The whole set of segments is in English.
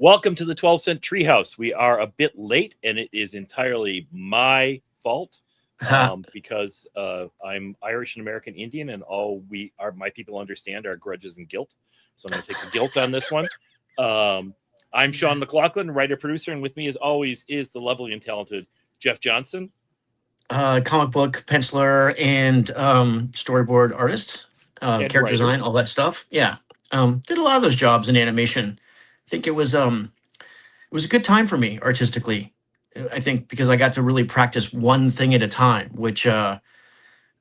Welcome to the 12 Cent Treehouse. We are a bit late, and it is entirely my fault because I'm Irish and American Indian, and my people understand our grudges and guilt. So I'm going to take the guilt on this one. I'm Sean McLaughlin, writer producer, and with me, as always, is the lovely and talented Jeff Johnson, comic book penciler and storyboard artist, and character writer. design, all that stuff. Yeah, did a lot of those jobs in animation. I think it was a good time for me artistically. I think because I got to really practice one thing at a time, which, as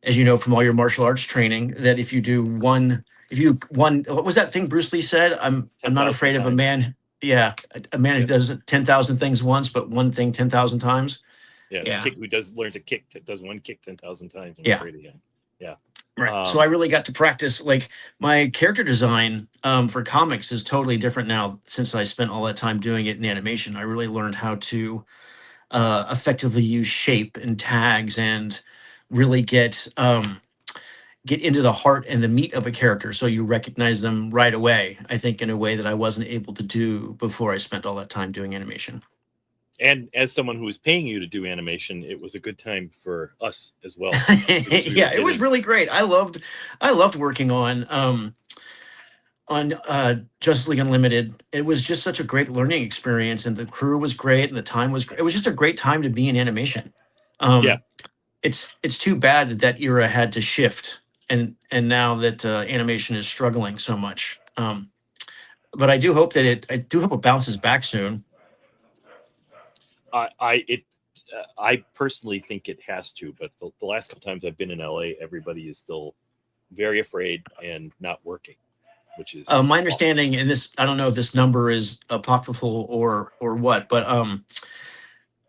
you know from all your martial arts training, that if you do one, what was that thing Bruce Lee said? I'm not 10,000 afraid of a times. man. Yeah, a man who Yeah. does 10,000 things once, but one thing 10,000 times. Yeah, Yeah. Who learns a kick, does one kick 10,000 times. I'm Yeah. afraid of him. Yeah. Right. So I really got to practice, like, my character design for comics is totally different now since I spent all that time doing it in animation. I really learned how to effectively use shape and tags and really get into the heart and the meat of a character so you recognize them right away, I think, in a way that I wasn't able to do before I spent all that time doing animation. And as someone who was paying you to do animation, it was a good time for us as well. Yeah, it was really great. I loved working on Justice League Unlimited. It was just such a great learning experience, and the crew was great, and the time was great. It was just a great time to be in animation. Yeah. It's too bad that era had to shift, and now that animation is struggling so much. But I do hope it bounces back soon. I personally think it has to, but the last couple times I've been in LA, everybody is still very afraid and not working, which is my understanding. And this, I don't know if this number is apocryphal or what, but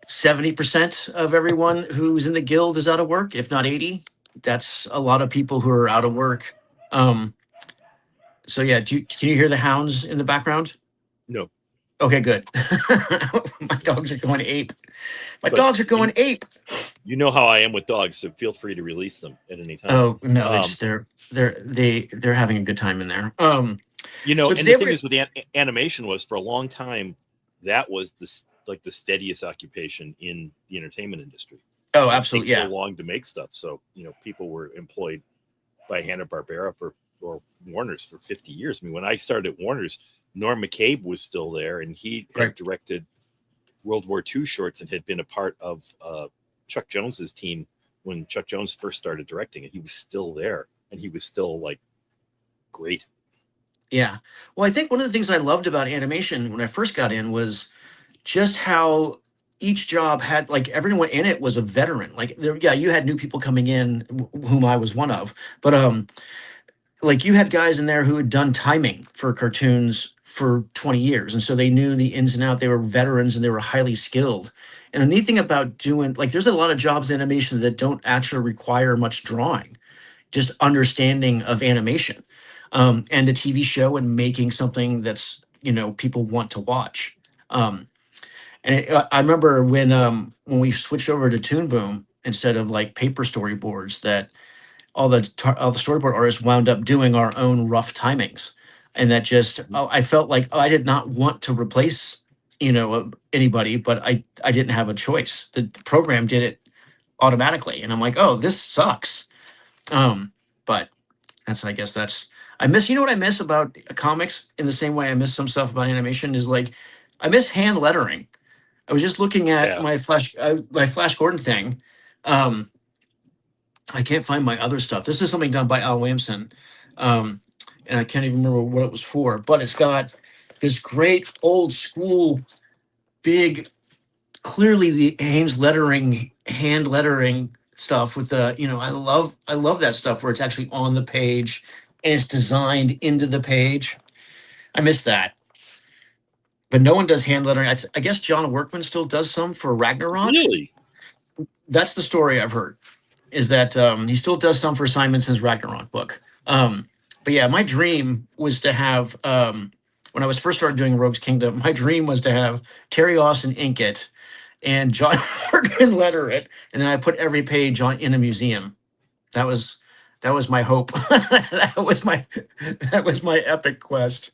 70% of everyone who's in the guild is out of work, if not 80. That's a lot of people who are out of work. So yeah, can you hear the hounds in the background? No. Okay, good. My dogs are going ape. Dogs are going ape. You know how I am with dogs, so feel free to release them at any time. Oh no, they're having a good time in there. So and the thing is with animation was for a long time that was the steadiest occupation in the entertainment industry. Oh, absolutely, yeah. So long to make stuff, so people were employed by Hanna-Barbera or Warner's for 50 years. I mean, when I started at Warner's, Norm McCabe was still there, and he had directed World War II shorts and had been a part of Chuck Jones's team when Chuck Jones first started directing, and he was still there, and he was still great. Yeah. Well, I think one of the things I loved about animation when I first got in was just how each job had, everyone in it was a veteran. You had new people coming in, whom I was one of, but you had guys in there who had done timing for cartoons for 20 years. And so they knew the ins and outs. They were veterans and they were highly skilled. And the neat thing about doing, there's a lot of jobs in animation that don't actually require much drawing, just understanding of animation, and a TV show and making something that's, people want to watch. I remember when we switched over to Toon Boom instead of paper storyboards, that all the storyboard artists wound up doing our own rough timings. And that I felt like I did not want to replace, anybody, but I didn't have a choice. The program did it automatically. And I'm like, oh, this sucks. But I miss, what I miss about comics in the same way I miss some stuff about animation is I miss hand lettering. I was just looking at my Flash Gordon thing. I can't find my other stuff. This is something done by Al Williamson. And I can't even remember what it was for, but it's got this great old school, big, clearly the Haynes hand lettering stuff with the, I love that stuff where it's actually on the page and it's designed into the page. I miss that. But no one does hand lettering. I guess John Workman still does some for Ragnarok. Really? That's the story I've heard, is that he still does some for Simonson's Ragnarok book. But yeah, my dream was to have, when I was first started doing Rogue's Kingdom, my dream was to have Terry Austin ink it and John Workman letter it, and then I put every page in a museum. That was my hope. that was my epic quest.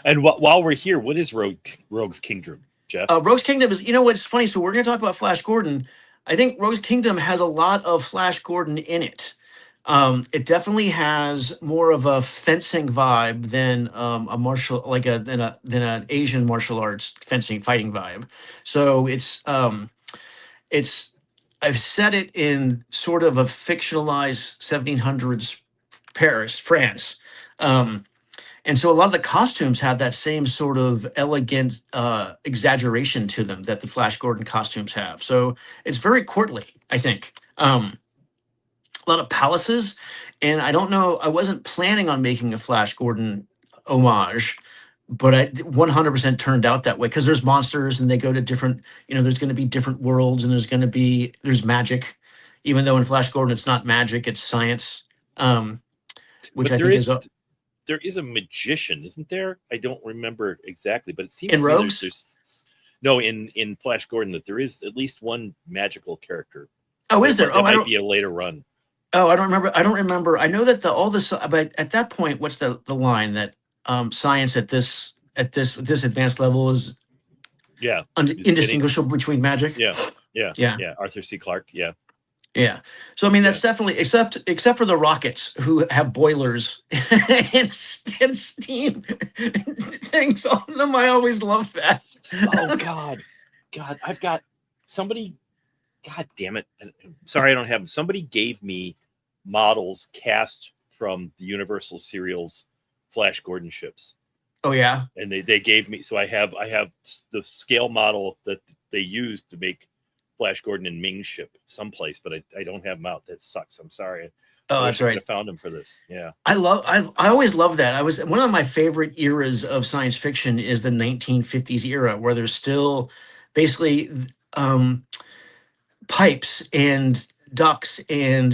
And while we're here, what is Rogue's Kingdom, Jeff? Rogue's Kingdom is, what's funny? So we're going to talk about Flash Gordon. I think Rogue's Kingdom has a lot of Flash Gordon in it. It definitely has more of a fencing vibe than a martial, like than an Asian martial arts fencing fighting vibe. So it's I've set it in sort of a fictionalized 1700s Paris, France. Um, and so a lot of the costumes have that same sort of elegant exaggeration to them that the Flash Gordon costumes have. So it's very courtly, I think. A lot of palaces, and I don't know. I wasn't planning on making a Flash Gordon homage, but I 100% turned out that way because there's monsters and they go to different. There's going to be different worlds, and there's magic, even though in Flash Gordon it's not magic, it's science, which But I think is there is a magician, isn't there? I don't remember exactly, but it seems in to me Rogues. No, in Flash Gordon that there is at least one magical character. Oh, is there? That might be a later run. Oh, I don't remember. I know that but at that point, what's the line that science at this advanced level is indistinguishable between magic? Yeah. Arthur C. Clarke. Yeah. So I mean, that's definitely except for the rockets who have boilers and steam things on them. I always love that. Oh God, I've got somebody. God damn it! Sorry, I don't have them. Somebody gave me models cast from the Universal Serials Flash Gordon ships. Oh yeah, and they gave me. So I have the scale model that they used to make Flash Gordon and Ming's ship someplace, but I don't have them out. That sucks. I'm sorry. Oh, that's right. I found them for this. Yeah, I always love that. I was one of my favorite eras of science fiction is the 1950s era, where there's still basically pipes and ducts and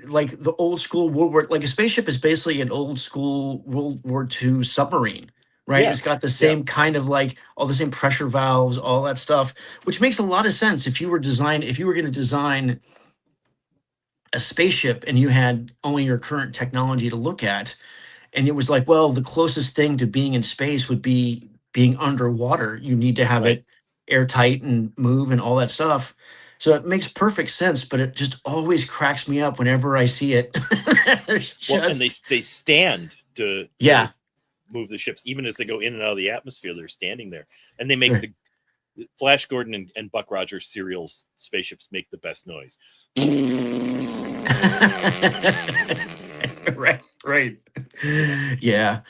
like the old school World War, like a spaceship is basically an old school World War II submarine, right? It's got the same kind of like all the same pressure valves, all that stuff, which makes a lot of sense if you were going to design a spaceship and you had only your current technology to look at, and it was like, well, the closest thing to being in space would be being underwater. You need to have it airtight and move and all that stuff. So it makes perfect sense, but it just always cracks me up whenever I see it. And they stand to move the ships, even as they go in and out of the atmosphere. They're standing there, and they make the Flash Gordon and Buck Rogers serials spaceships make the best noise. Right. Yeah.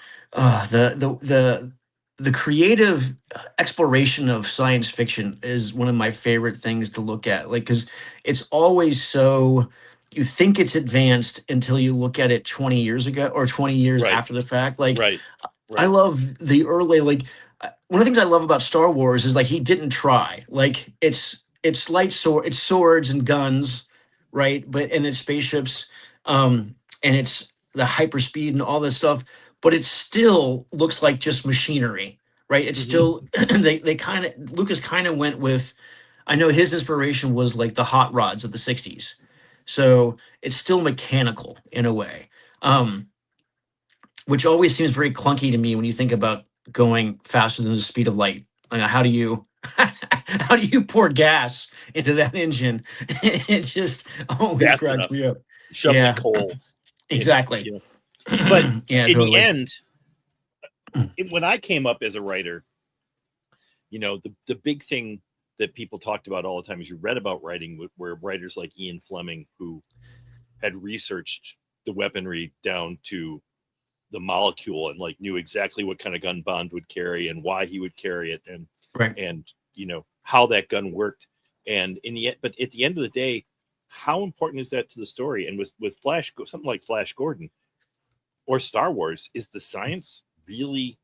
The creative exploration of science fiction is one of my favorite things to look at. Like, because it's always so, you think it's advanced until you look at it 20 years ago or 20 years after the fact. Like, I love the early, like, one of the things I love about Star Wars is like he didn't try. Like, it's swords and guns, right? And it's spaceships, and it's the hyperspeed and all this stuff. But it still looks like just machinery, right? It's still Lucas kind of went with, I know his inspiration was like the hot rods of the 60s. So it's still mechanical in a way, which always seems very clunky to me when you think about going faster than the speed of light. Like, how do you pour gas into that engine? It just always cracks me up. Shoveling coal. Exactly. But in the end, when I came up as a writer, the big thing that people talked about all the time is you read about writing where writers like Ian Fleming, who had researched the weaponry down to the molecule and like knew exactly what kind of gun Bond would carry and why he would carry it and how that gun worked. And but at the end of the day, how important is that to the story? And with something like Flash Gordon or Star Wars, is the science really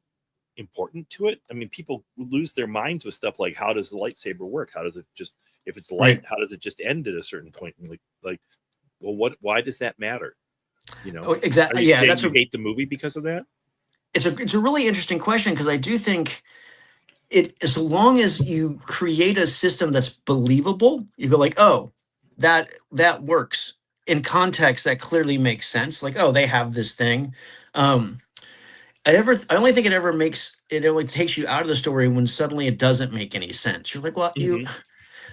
important to it? I mean, people lose their minds with stuff like, how does the lightsaber work? How does it just, if it's light, how does it just end at a certain point? And well, why does that matter? Exactly. Yeah. You hate the movie because of that? It's a really interesting question, because I do think as long as you create a system that's believable, you go like, oh, that works. In context, that clearly makes sense. Like, oh, they have this thing. I only think it only takes you out of the story when suddenly it doesn't make any sense. You're like, well, Hmm.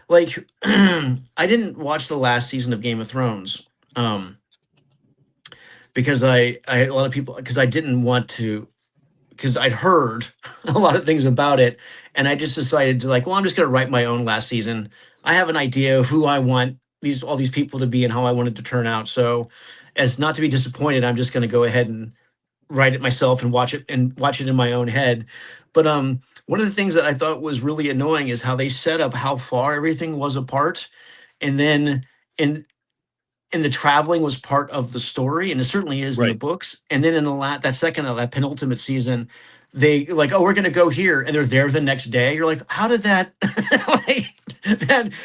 like I didn't watch the last season of Game of Thrones. Um, because I had a lot of people because I didn't want to because I'd heard a lot of things about it, and I just decided to like, well, I'm just going to write my own last season. I have an idea of who I want all these people to be and how I want it to turn out. So, as not to be disappointed, I'm just going to go ahead and write it myself and watch it in my own head. But one of the things that I thought was really annoying is how they set up how far everything was apart, and then in and the traveling was part of the story, and it certainly is in the Right. books. And then in that second of that penultimate season, they like, oh, we're going to go here, and they're there the next day. You're like, how did that? like,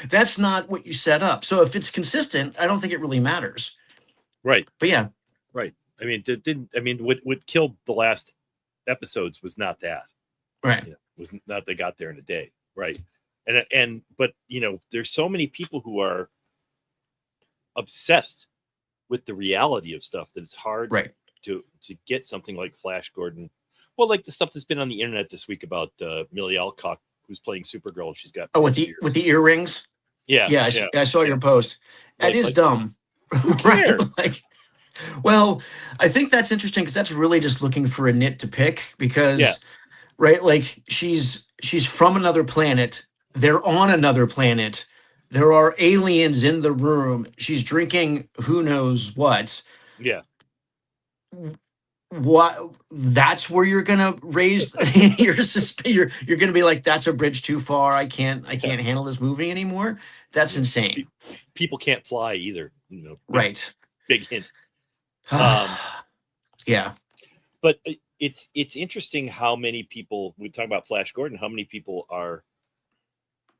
that's not what you set up. So if it's consistent, I don't think it really matters. Right. But yeah, Right. I mean, didn't I mean what killed the last episodes was not that. right, Was not they got there in a day. Right. And but there's so many people who are obsessed with the reality of stuff that it's hard right. to get something like Flash Gordon. Well, like the stuff that's been on the internet this week about Millie Alcock, who's playing Supergirl. She's got Oh, patchy with ears. the earrings. Yeah, Yeah, yeah, I saw yeah. your post. That is Like dumb, who right? cares? Like, well, I think that's interesting because that's really just looking for a nit to pick Yeah, because right? Like she's from another planet. They're on another planet. There are aliens in the room. She's drinking who knows what. yeah. What that's where you're gonna raise you're gonna be like, that's a bridge too far. I can't handle this movie anymore. That's Yeah. insane. People can't fly either. Big Right. big hint. Um, Yeah. but it's interesting how many people we talk about Flash Gordon. How many people are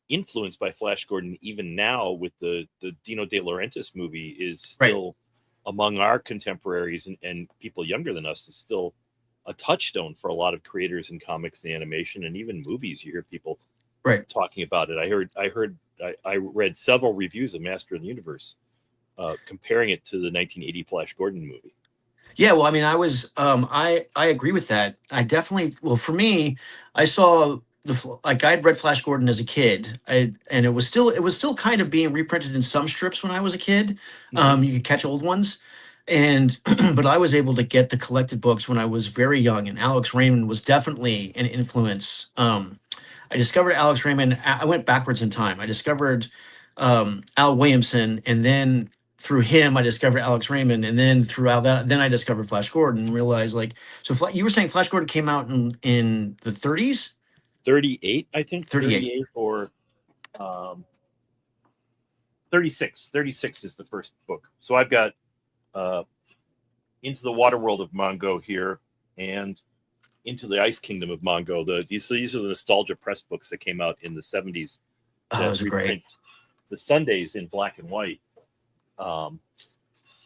influenced by Flash Gordon even now with the Dino De Laurentiis movie is Right. still among our contemporaries and people younger than us is still a touchstone for a lot of creators in comics and animation and even movies. You hear people Right. talking about it. I read several reviews of Master of the Universe comparing it to the 1980 Flash Gordon movie. Yeah, well, I mean, I agree with that. I definitely, well, for me, I saw like I'd read Flash Gordon as a kid, and it was still kind of being reprinted in some strips when I was a kid. Mm-hmm. You could catch old ones, and but I was able to get the collected books when I was very young, and Alex Raymond was definitely an influence. I discovered Alex Raymond. I went backwards in time. I discovered Al Williamson, and then through him, I discovered Alex Raymond, and then throughout that, then I discovered Flash Gordon and realized like, so you were saying Flash Gordon came out in the 30s, 38, I think 38. 38 or 36. 36 is the first book. So I've got Into the Water World of Mongo here and Into the Ice Kingdom of Mongo. These are the nostalgia press books that came out in the 70s. Oh, those are great. The Sundays in black and white.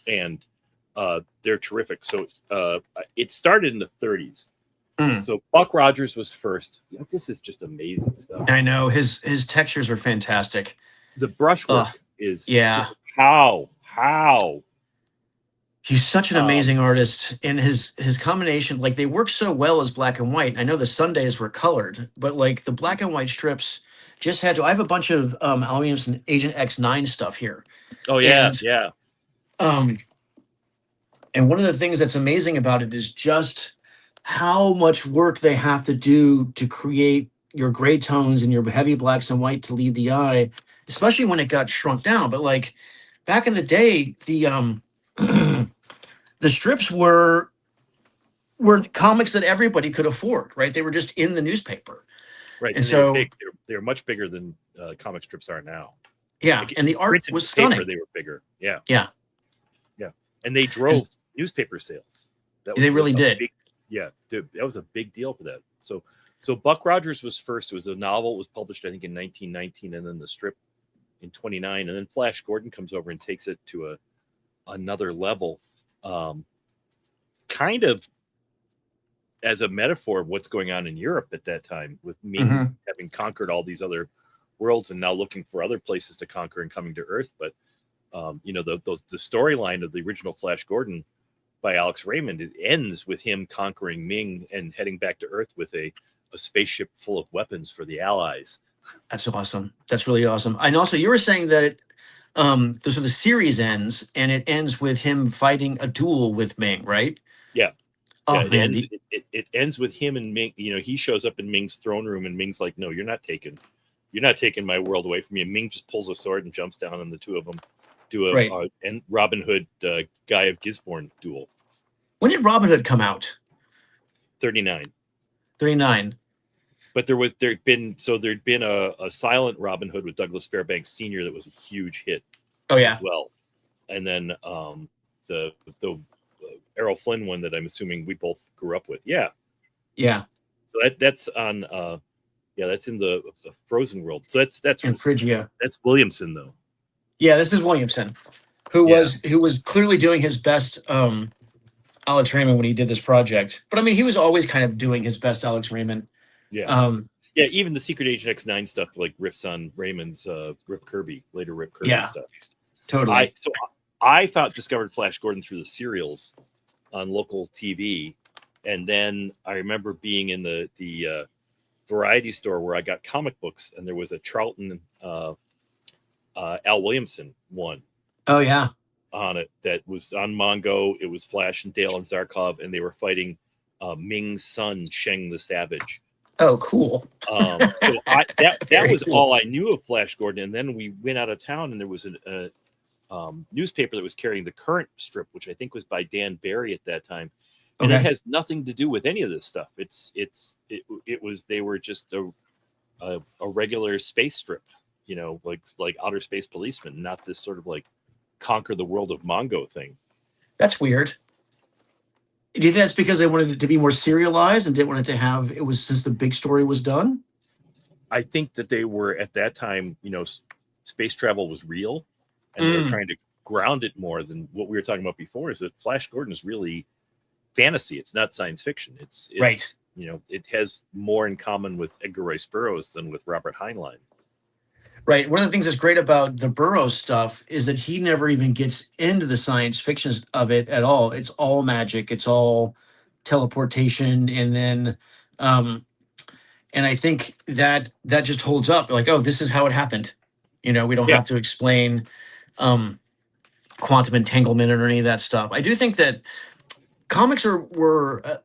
And they're terrific. So it started in the 30s. So Buck Rogers was first. This is just amazing stuff. I know his textures are fantastic. The brushwork is just how he's such an amazing artist, and his combination, like they work so well as black and white. I know the Sundays were colored, but like the black and white strips just had to. I have a bunch of Al Williamson Agent X9 stuff here. Oh yeah, and, yeah. And one of the things that's amazing about it is just how much work they have to do to create your gray tones and your heavy blacks and white to lead the eye, especially when it got shrunk down. But like back in the day, the the strips were comics that everybody could afford, right? They were just in the newspaper. Right. And so they're much bigger than comic strips are now. Yeah. Like, and the art was stunning. They were bigger. Yeah. Yeah. Yeah. And they drove newspaper sales. They really did. Dude, that was a big deal for that. So Buck Rogers was first. It was a novel. It was published, I think, in 1919, and then the strip in 29. And then Flash Gordon comes over and takes it to another level, kind of as a metaphor of what's going on in Europe at that time, with me having conquered all these other worlds and now looking for other places to conquer and coming to Earth. But the storyline of the original Flash Gordon by Alex Raymond, it ends with him conquering Ming and heading back to Earth with a spaceship full of weapons for the Allies. That's awesome. That's really awesome. And also, you were saying that so the series ends, and it ends with him fighting a duel with Ming, right? Yeah. Oh Yeah, man, it ends with him and Ming. You know, he shows up in Ming's throne room, and Ming's like, "No, you're not taking my world away from me." And Ming just pulls a sword and jumps down, and the two of them do right. and Robin Hood, Guy of Gisborne duel. When did Robin Hood come out? 39. 39. But there'd been a silent Robin Hood with Douglas Fairbanks Sr. that was a huge hit. Oh yeah. As well, and then the Errol Flynn one that I'm assuming we both grew up with. Yeah. Yeah. So that's on that's in the Frozen world. So that's in Phrygia. That's Williamson though. Yeah, this is Williamson, who was clearly doing his best Alex Raymond when he did this project. But I mean, he was always kind of doing his best Alex Raymond. Yeah. Even the Secret Agent X9 stuff like riffs on Raymond's Rip Kirby stuff. Totally. I discovered Flash Gordon through the serials on local TV, and then I remember being in the variety store where I got comic books, and there was a Charlton Al Williamson one. Oh yeah. On it that was on Mongo. It was Flash and Dale and Zarkov, and they were fighting Ming's son Sheng the Savage. Oh, cool. So that was cool. all I knew of Flash Gordon, and then we went out of town, and there was a newspaper that was carrying the current strip, which I think was by Dan Barry at that time, and it has nothing to do with any of this stuff. They were just a regular space strip, you know, like Outer Space Policeman, not this sort of like conquer the world of Mongo thing. That's weird. Do you think that's because they wanted it to be more serialized and didn't want it to have it was since the big story was done? I think that they were at that time, you know, space travel was real, and they were trying to ground it more than what we were talking about before. Is that Flash Gordon is really fantasy? It's not science fiction. It's right. You know, it has more in common with Edgar Rice Burroughs than with Robert Heinlein. Right. One of the things that's great about the Burroughs stuff is that he never even gets into the science fiction of it at all. It's all magic. It's all teleportation. And then, and I think that just holds up. Like, oh, this is how it happened. You know, we don't have to explain quantum entanglement or any of that stuff. I do think that comics were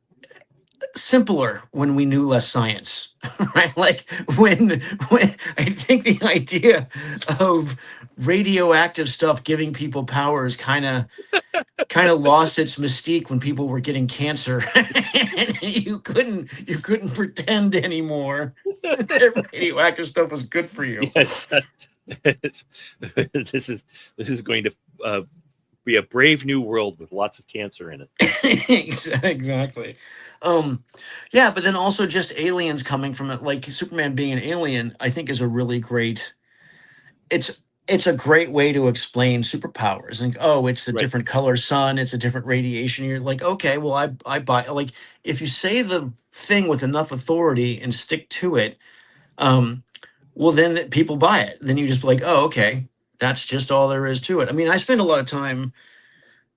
simpler when we knew less science, right? Like when I think the idea of radioactive stuff giving people powers kind of lost its mystique when people were getting cancer, and you couldn't pretend anymore that radioactive stuff was good for you. Yes. This is going to be a brave new world with lots of cancer in it. Exactly. But then also just aliens coming from it, like Superman being an alien, I think is a really great. It's a great way to explain superpowers. And it's a different color sun, it's a different radiation. You're like, okay, well, I buy. Like, if you say the thing with enough authority and stick to it, well, then people buy it. Then you just be like, oh, okay, that's just all there is to it. I mean, I spend a lot of time.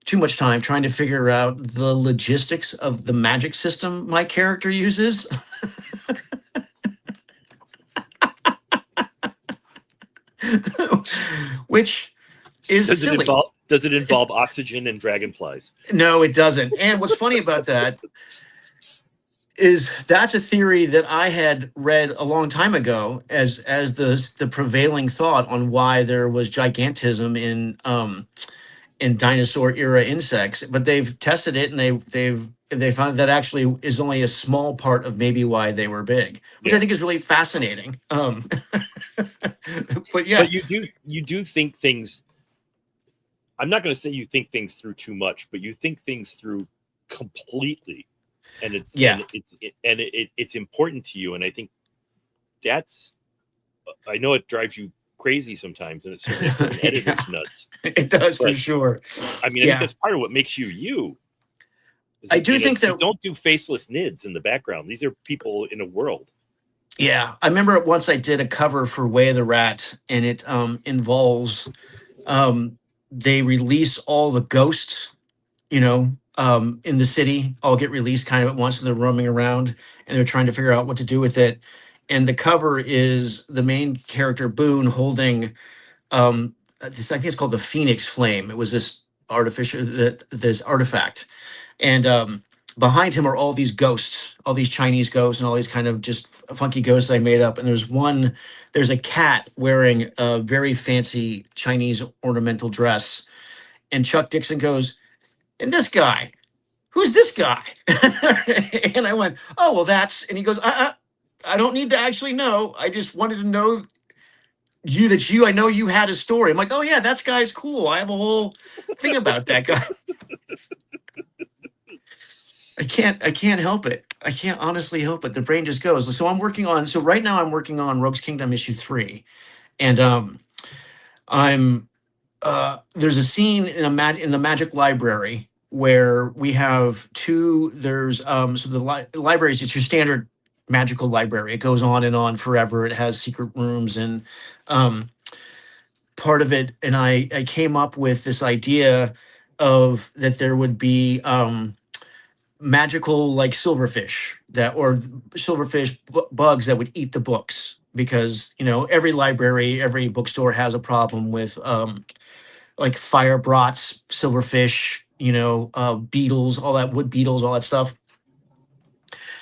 Too much time trying to figure out the logistics of the magic system my character uses. Which is silly. Does it involve oxygen and dragonflies? No, it doesn't. And what's funny about that is that's a theory that I had read a long time ago as the prevailing thought on why there was gigantism in dinosaur era insects, but they've tested it and they found that actually is only a small part of maybe why they were big, which I think is really fascinating. But you do think things. I'm not going to say you think things through too much, but you think things through completely, and it's important to you. And I think that's. I know it drives you crazy sometimes, and it's certainly editor's nuts. It does, for sure. I mean, I think that's part of what makes you. I do think that don't do faceless nids in the background. These are people in a world. Yeah, I remember once I did a cover for Way of the Rat, and it involves they release all the ghosts, you know, in the city all get released kind of at once, and they're roaming around and they're trying to figure out what to do with it. And the cover is the main character Boone holding I think it's called the Phoenix Flame. It was this artifact, and behind him are all these ghosts, all these Chinese ghosts, and all these kind of just funky ghosts I made up. And there's a cat wearing a very fancy Chinese ornamental dress, and Chuck Dixon goes, "And this guy, who's this guy?" And I went, "Oh, well, that's," and he goes, I don't need to actually know. I just wanted to know I know you had a story." I'm like, "Oh yeah, that guy's cool. I have a whole thing about that guy." I can't help it. I can't honestly help it. The brain just goes. So right now I'm working on Rogue's Kingdom issue 3. And I'm there's a scene in the Magic Library where we have there's so the library is just your standard magical library. It goes on and on forever. It has secret rooms and part of it, and I came up with this idea of that there would be magical like silverfish bugs that would eat the books, because every library, every bookstore has a problem with like fire brats, silverfish, beetles, all that, wood beetles, all that stuff.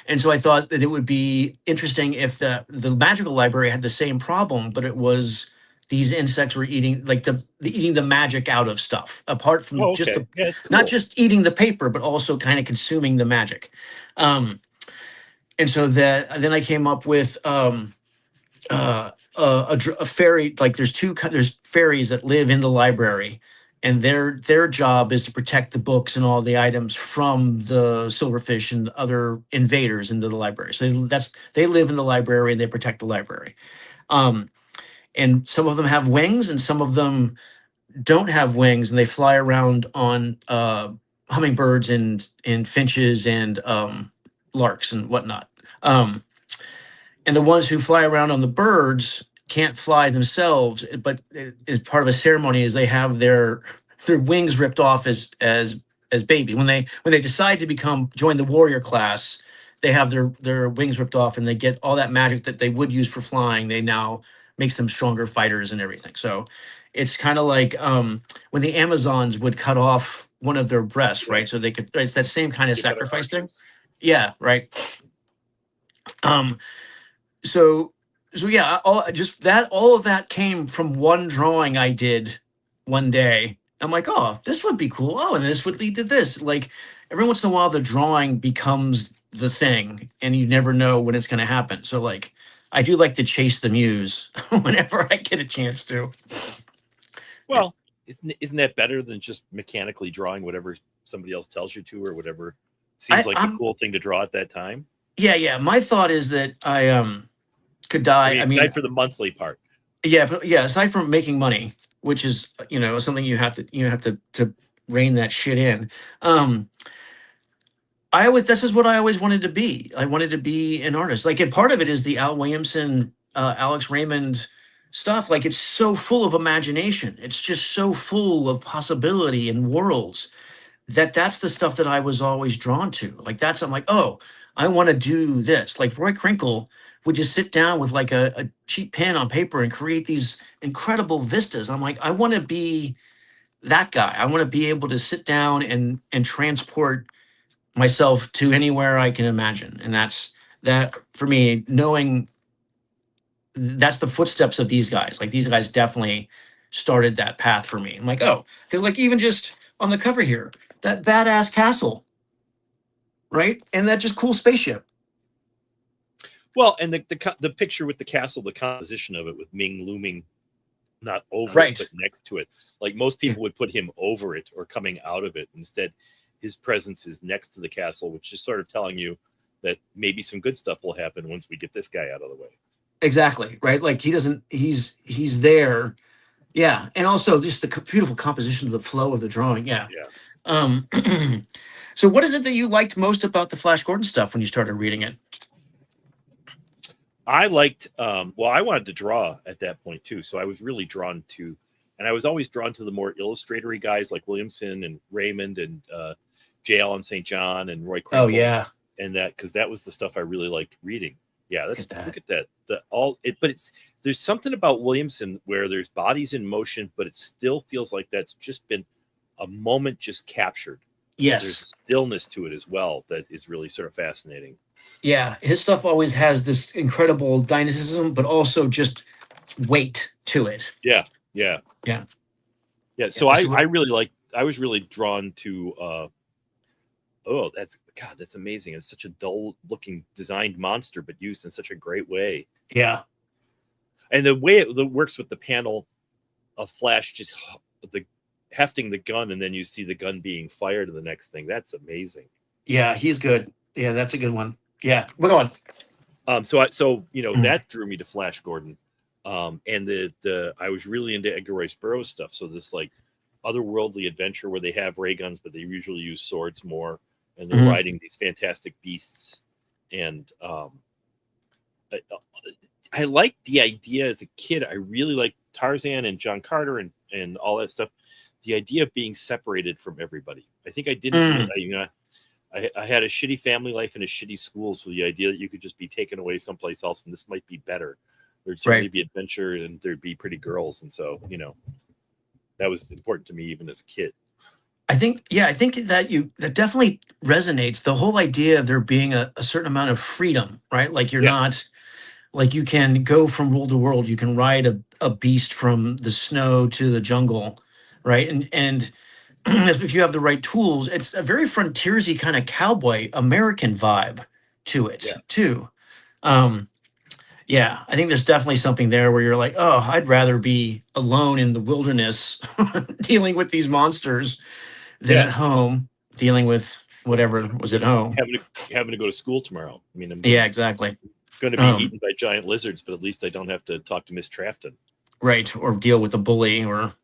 And so I thought that it would be interesting if the magical library had the same problem, but it was these insects were eating like eating the magic out of stuff, apart from not just eating the paper, but also kind of consuming the magic. And so then I came up with a fairy. Like there's fairies that live in the library, and their job is to protect the books and all the items from the silverfish and other invaders into the library. So they live in the library and they protect the library. And some of them have wings and some of them don't have wings, and they fly around on hummingbirds and finches and larks and whatnot. And the ones who fly around on the birds can't fly themselves, but as part of a ceremony is they have their wings ripped off as baby. When they decide to join the warrior class, they have their wings ripped off, and they get all that magic that they would use for flying. They now makes them stronger fighters and everything. So it's kind of like when the Amazons would cut off one of their breasts, right? So they could. It's that same kind of sacrifice thing. Yeah, right. So yeah, all of that came from one drawing I did one day. I'm like, oh, this would be cool. Oh, and this would lead to this. Like every once in a while, the drawing becomes the thing, and you never know when it's going to happen. So like, I do like to chase the muse whenever I get a chance to. Well, isn't that better than just mechanically drawing whatever somebody else tells you to, or whatever seems like a cool thing to draw at that time? Yeah. My thought is that I could die. Aside for the monthly part. Yeah, but yeah, aside from making money, which is something you have to rein that shit in. This is what I always wanted to be. I wanted to be an artist. Like, and part of it is the Al Williamson, Alex Raymond stuff. Like, it's so full of imagination. It's just so full of possibility and worlds that's the stuff that I was always drawn to. Like, I'm like, oh, I want to do this. Like Roy Krinkle would just sit down with like a cheap pen on paper and create these incredible vistas. I'm like, I want to be that guy. I want to be able to sit down and transport myself to anywhere I can imagine. And that's that for me, knowing that's the footsteps of these guys. Like, these guys definitely started that path for me. I'm like, oh, because like even just on the cover here, that badass castle, right? And that just cool spaceship. Well, and the picture with the castle, the composition of it with Ming looming not over it, but next to it. Like, most people would put him over it or coming out of it. Instead, his presence is next to the castle, which is sort of telling you that maybe some good stuff will happen once we get this guy out of the way. Exactly, right? Like, he's there. Yeah. And also just the beautiful composition of the flow of the drawing. Yeah. So what is it that you liked most about the Flash Gordon stuff when you started reading it? I liked, I wanted to draw at that point too. So I was really drawn to, and I was always drawn to the more illustratory guys like Williamson and Raymond and J. Allen St. John and Roy Oh Crinkle, yeah, and that because that was the stuff I really liked reading. Yeah, look at that. look at that. But there's something about Williamson where there's bodies in motion, but it still feels like that's just been a moment just captured. There's a Yes, stillness to it as well that is really sort of fascinating. yeah. His stuff always has this incredible dynamism, but also just weight to it. Yeah, yeah, Yeah, yeah. yeah. So I really like. I was really drawn to. Oh, that's amazing! It's such a dull-looking designed monster, but used in such a great way. yeah. And the way it works with the panel of Flash just the hefting the gun, and then you see the gun being fired to the next thing. That's amazing. Yeah, he's good. Yeah, that's a good one. Yeah, we're going. So that drew me to Flash Gordon, and the I was really into Edgar Rice Burroughs stuff. So this like otherworldly adventure where they have ray guns, but they usually use swords more, and they're riding these fantastic beasts. And I liked the idea as a kid. I really liked Tarzan and John Carter and all that stuff. The idea of being separated from everybody. I think I didn't. I had a shitty family life and a shitty school, so the idea that you could just be taken away someplace else and this might be better. There'd certainly be adventure and there'd be pretty girls, and so that was important to me even as a kid. I think that definitely resonates. The whole idea of there being a certain amount of freedom, right? Like you're not like you can go from world to world. You can ride a beast from the snow to the jungle, right? And if you have the right tools, it's a very frontiersy kind of cowboy American vibe to it too. Yeah, I think there's definitely something there where you're like, oh, I'd rather be alone in the wilderness dealing with these monsters than at home dealing with whatever was at home. Having to go to school tomorrow. I mean, exactly. Going to be eaten by giant lizards, but at least I don't have to talk to Miss Trafton. Right, or deal with a bully or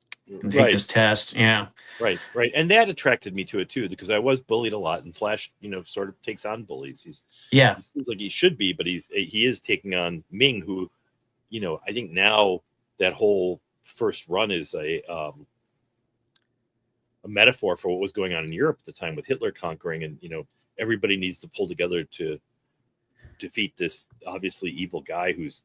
take this test. Yeah. Right. And that attracted me to it too, because I was bullied a lot, and Flash, sort of takes on bullies. He seems like he should be, but he is taking on Ming, who, I think now that whole first run is a metaphor for what was going on in Europe at the time with Hitler conquering, and everybody needs to pull together to defeat this obviously evil guy who's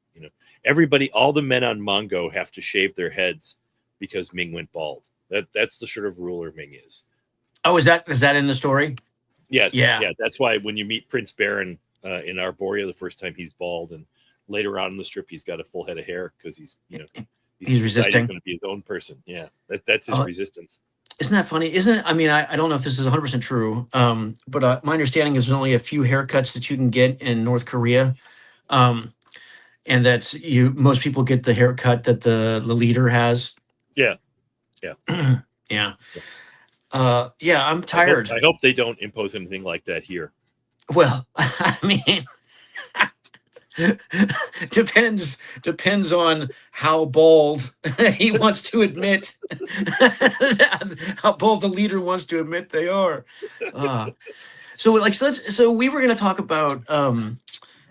everybody, all the men on Mongo have to shave their heads because Ming went bald. That's the sort of ruler Ming is. Oh, is that in the story? Yes. Yeah. That's why when you meet Prince Baron in Arboria the first time, he's bald, and later on in the strip he's got a full head of hair because he's resisting. He's going to be his own person. Yeah, that's his resistance. Isn't that funny? Isn't it? I mean, I don't know if this is 100% true, but my understanding is there's only a few haircuts that you can get in North Korea, and that most people get the haircut that the leader has. Yeah. Yeah. I'm tired. I hope they don't impose anything like that here. Well, I mean, depends on how bald he wants to admit, how bald the leader wants to admit they are. So we were going to talk about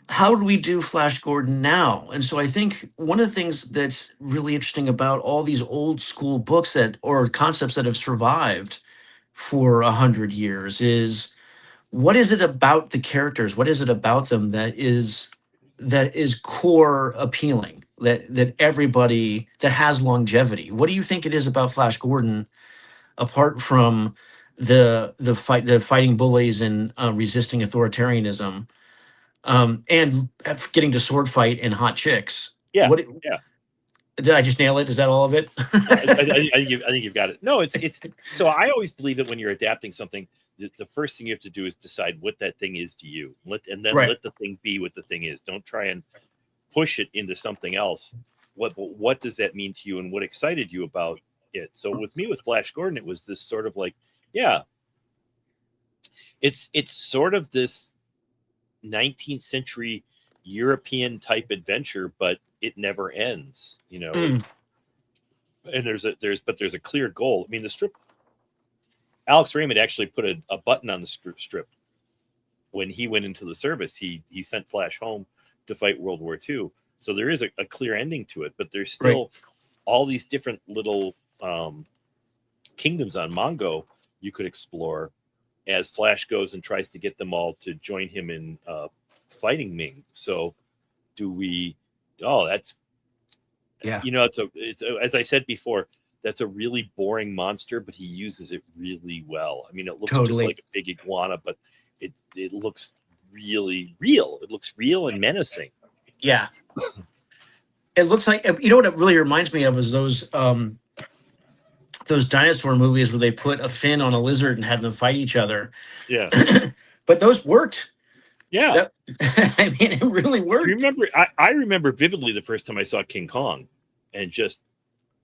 how do we do Flash Gordon now? And so I think one of the things that's really interesting about all these old school books or concepts that have survived for 100 years is, what is it about the characters? What is it about them that is core appealing, that everybody, that has longevity? What do you think it is about Flash Gordon, apart from the fighting bullies and resisting authoritarianism? And getting to sword fight and hot chicks. Yeah. Did I just nail it? Is that all of it? I think you've got it. No, it's so I always believe that when you're adapting something, the first thing you have to do is decide what that thing is to you, and then let the thing be what the thing is. Don't try and push it into something else. What does that mean to you, and what excited you about it? So with me, with Flash Gordon, it was this sort of like, it's sort of this 19th century European type adventure, but it never ends, and there's a clear goal. I mean, the strip, Alex Raymond actually put a button on the strip when he went into the service. He sent Flash home to fight World War II. So there is a clear ending to it, but there's still all these different little kingdoms on Mongo you could explore. as Flash goes and tries to get them all to join him in fighting Ming. So do we? Oh, that's it's as I said before, that's a really boring monster, but he uses it really well. I mean, it looks just like a big iguana, but it looks really real. It looks real and menacing. Yeah. It looks like, you know what it really reminds me of is those dinosaur movies where they put a fin on a lizard and have them fight each other. Yeah. But those worked. Yeah. I mean, it really worked. I remember vividly the first time I saw King Kong and just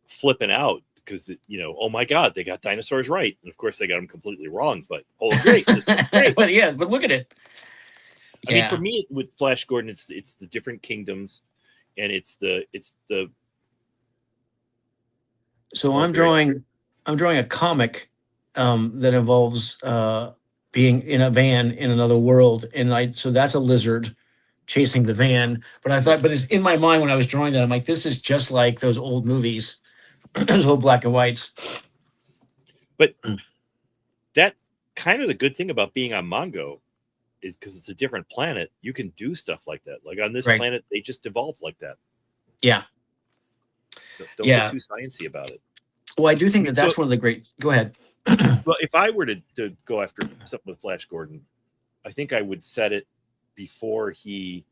flipping out because, oh my God, they got dinosaurs right. And of course they got them completely wrong, but great. This is great. but look at it. I mean, for me with Flash Gordon, it's the different kingdoms and it's the So I'm drawing a comic that involves being in a van in another world, and so that's a lizard chasing the van. But it's in my mind when I was drawing that, I'm like, this is just like those old movies, those old black and whites. But that kind of the good thing about being on Mongo is because it's a different planet, you can do stuff like that. Like on this planet, they just evolved like that. Yeah. Don't get too sciencey about it. Well, I do think that's one of the great. Go ahead. Well, if I were to go after something with Flash Gordon, I think I would set it before he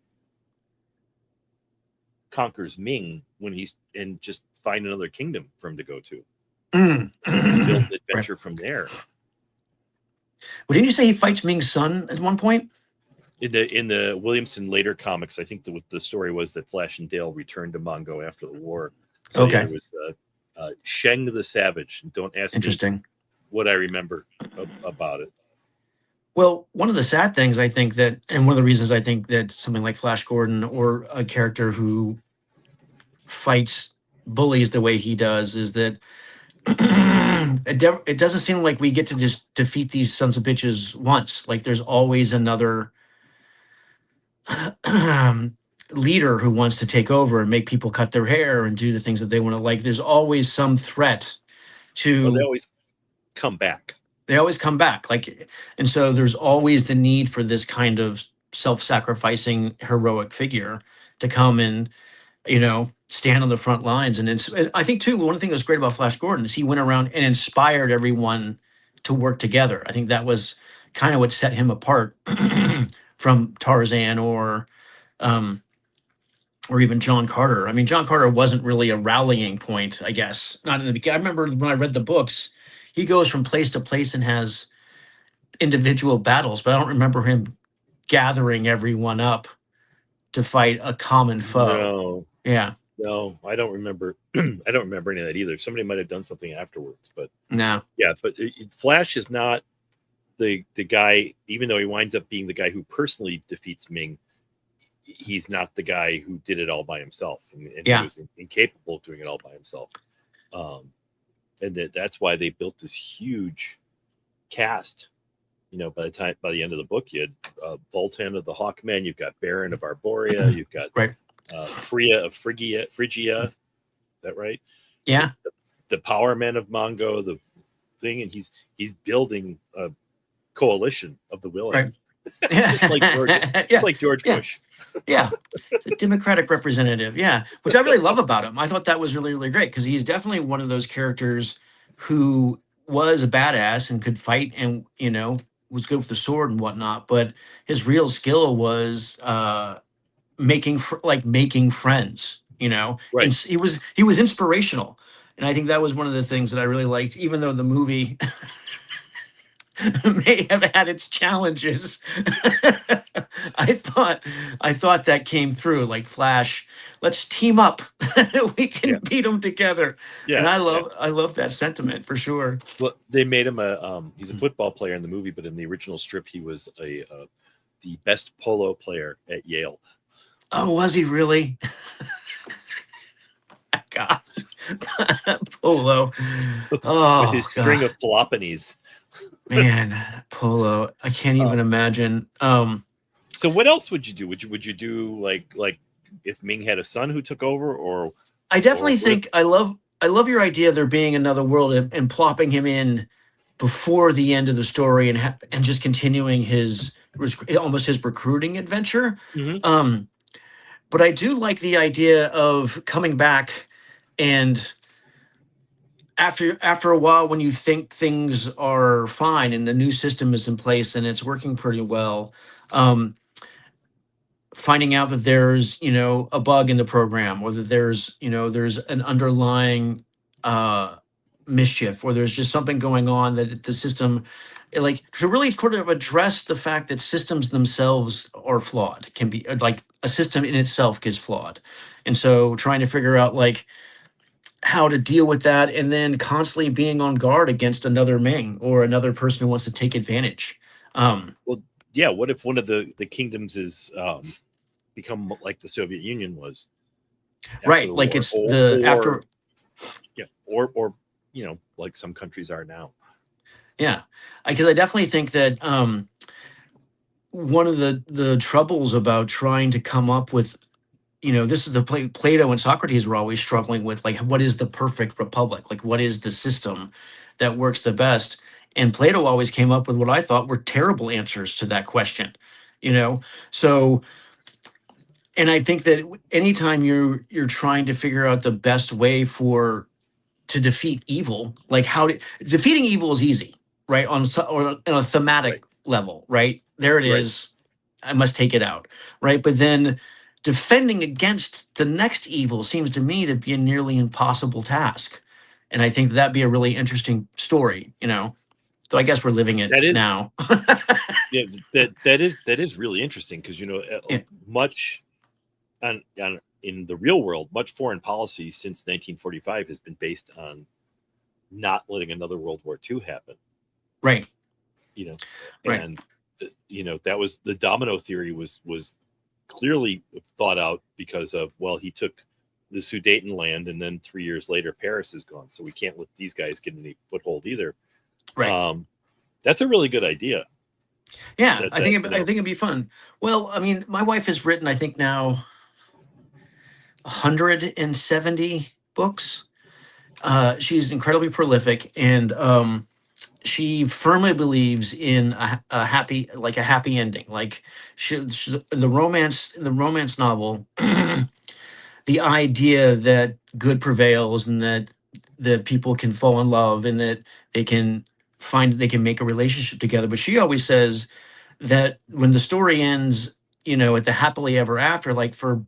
conquers Ming and just find another kingdom for him to go to. Build the adventure from there. Well, didn't you say he fights Ming's son at one point? In the Williamson later comics, I think the story was that Flash and Dale returned to Mongo after the war. So okay. It was Sheng the Savage. Don't ask me what I remember about it. Well, one of the sad things I think and one of the reasons I think that something like Flash Gordon or a character who fights bullies the way he does is that it doesn't seem like we get to just defeat these sons of bitches once. Like there's always another leader who wants to take over and make people cut their hair and do the things that they want to. Like there's always some threat to. Well, they always come back. And so there's always the need for this kind of self-sacrificing heroic figure to come and stand on the front lines. And I think too, one thing that was great about Flash Gordon is he went around and inspired everyone to work together. I think that was kind of what set him apart from Tarzan or even John Carter. I mean, John Carter wasn't really a rallying point, I guess. Not in the beginning. I remember when I read the books, he goes from place to place and has individual battles, but I don't remember him gathering everyone up to fight a common foe. No. Yeah. No, I don't remember. I don't remember any of that either. Somebody might have done something afterwards, but no. Yeah, but Flash is not the guy, even though he winds up being the guy who personally defeats Ming. He's not the guy who did it all by himself, and he was incapable of doing it all by himself. And that's why they built this huge cast. By the end of the book, you had Voltan of the Hawkmen, you've got Baron of Arborea, you've got Freya of Phrygia. Is that right? Yeah. The Power Men of Mongo, the thing, and he's building a coalition of the willing. Right. just like George Bush. Yeah, it's a Democratic representative. Yeah, which I really love about him. I thought that was really, really great because he's definitely one of those characters who was a badass and could fight and was good with the sword and whatnot. But his real skill was making friends. Right. And he was inspirational, and I think that was one of the things that I really liked, even though the movie may have had its challenges. I thought that came through. Like Flash, let's team up. We can beat them together. Yeah, and I love that sentiment for sure. Well, they made him he's a football player in the movie, but in the original strip, he was the best polo player at Yale. Oh, was he really? God, polo. Oh, with his string of Peloponnese. Man, polo. I can't even imagine. So what else would you do? Would you do like if Ming had a son who took over, or? I definitely think I love your idea of there being another world and plopping him in before the end of the story and just continuing almost his recruiting adventure. Mhm. But I do like the idea of coming back and after a while, when you think things are fine and the new system is in place and it's working pretty well, um, finding out that there's a bug in the program, or that there's an underlying uh, mischief, or there's just something going on that the system, like, to really sort of address the fact that systems themselves are flawed, can be like a system in itself is flawed. And so trying to figure out like how to deal with that, and then constantly being on guard against another Ming or another person who wants to take advantage. Well, yeah. What if one of the kingdoms is become like the Soviet Union was after right, the like war, it's the or after. yeah, or like some countries are now. Yeah, because I definitely think that one of the troubles about trying to come up with, this is the Plato and Socrates were always struggling with, like, what is the perfect republic? Like, what is the system that works the best? And Plato always came up with what I thought were terrible answers to that question. You know, so, and I think that anytime you're trying to figure out the best way to defeat evil, like defeating evil is easy, right? Or on a Right. thematic level, right? There it Right. is. I must take it out, right? But then defending against the next evil seems to me to be a nearly impossible task. And I think that'd be a really interesting story. So I guess we're living it That is, now. yeah. That is really interesting because Yeah, much on in the real world, much foreign policy since 1945 has been based on not letting another World War II happen. right, You know, right, and that was the domino theory was clearly thought out because of, well, he took the Sudeten land, and then 3 years later Paris is gone, so we can't let these guys get any foothold either. right. Um, that's a really good idea. Yeah, That I that think I think it'd be fun. Well, I mean, my wife has written, I think now, 170 books. She's incredibly prolific, and she firmly believes in a happy ending. Like, in the romance novel, the idea that good prevails, and that people can fall in love, and that they can make a relationship together. But she always says that when the story ends, at the happily ever after, like, for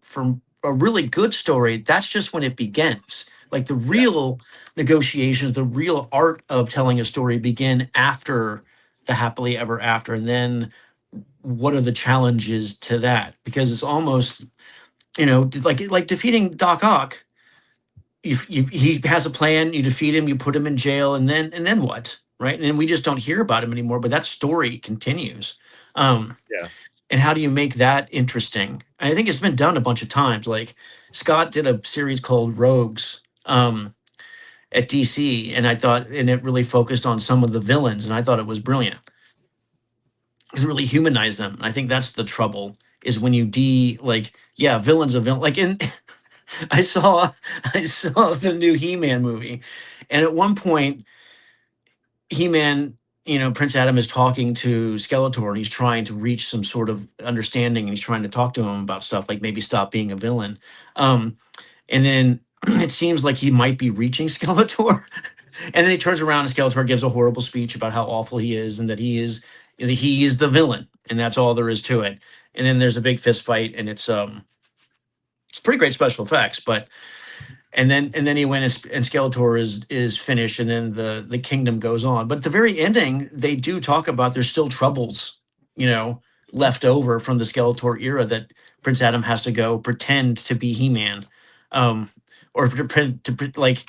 a really good story, that's just when it begins. Like, the Yeah. real negotiations, the real art of telling a story begin after the happily ever after. And then what are the challenges to that? Because it's almost, like defeating Doc Ock. He has a plan, you defeat him, you put him in jail, and then what? Right? And then we just don't hear about him anymore, but that story continues. Um, Yeah. and how do you make that interesting? I think it's been done a bunch of times. Like, Scott did a series called Rogues at DC, and it really focused on some of the villains, and I thought it was brilliant because it really humanized them. And I think that's the trouble, is when you like, yeah, villains of villain. Like, in I saw I saw the new He-Man movie, and at one point, He-Man, Prince Adam is talking to Skeletor, and he's trying to reach some sort of understanding, and he's trying to talk to him about stuff like maybe stop being a villain. Um, and then it seems like he might be reaching Skeletor, and then he turns around and Skeletor gives a horrible speech about how awful he is, and that he is the villain, and that's all there is to it. And then there's a big fist fight, and it's pretty great special effects, but and then he went, and Skeletor is finished, and then the kingdom goes on. But at the very ending, they do talk about there's still troubles, you know, left over from the Skeletor era, that Prince Adam has to go pretend to be He-Man, um, or like,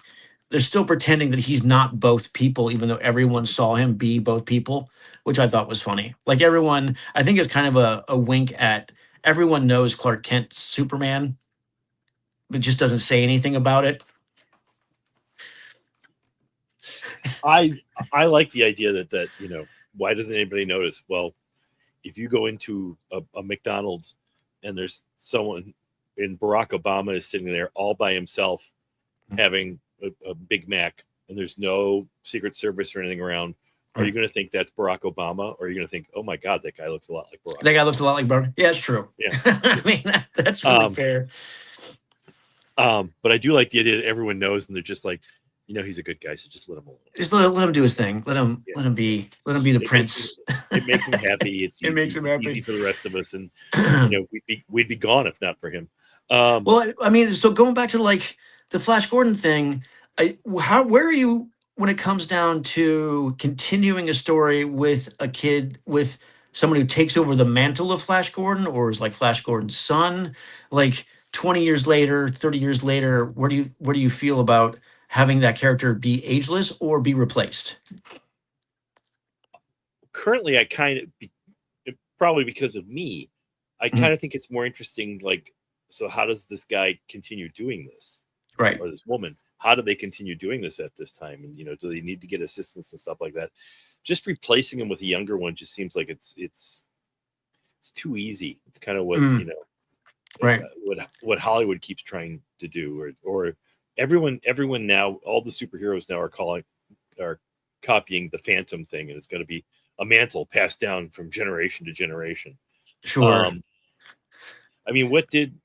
they're still pretending that he's not both people, even though everyone saw him be both people, which I thought was funny. Like, everyone, I think, is kind of a wink at everyone knows Clark Kent's Superman, but just doesn't say anything about it. I like the idea that why doesn't anybody notice? Well, if you go into a McDonald's and there's someone, and Barack Obama is sitting there all by himself having a Big Mac, and there's no Secret Service or anything around, are you going to think that's Barack Obama, or are you going to think, oh my God, that guy looks a lot like Barack? That guy looks a lot like Barack. Yeah, it's true. Yeah, I mean that's really fair. But I do like the idea that everyone knows, and they're just like, he's a good guy, so just let him alone. Just let him do his thing. Let him be the prince. It makes him happy. It's easy. It makes him happy. Easy for the rest of us, and we'd be gone if not for him. Well, I mean, so going back to like the Flash Gordon thing, where are you when it comes down to continuing a story with a kid, with someone who takes over the mantle of Flash Gordon, or is like Flash Gordon's son? Like 20 years later, 30 years later, where do you feel about having that character be ageless or be replaced? Currently, I kind of, probably because of me, I kind of think it's more interesting. Like, so how does this guy continue doing this? Right. Or this woman, how do they continue doing this at this time? And, do they need to get assistance and stuff like that? Just replacing him with a younger one just seems like it's too easy. It's kind of what, right. What Hollywood keeps trying to do, or everyone now, all the superheroes now are copying the Phantom thing, and it's going to be a mantle passed down from generation to generation. Sure. I mean, what did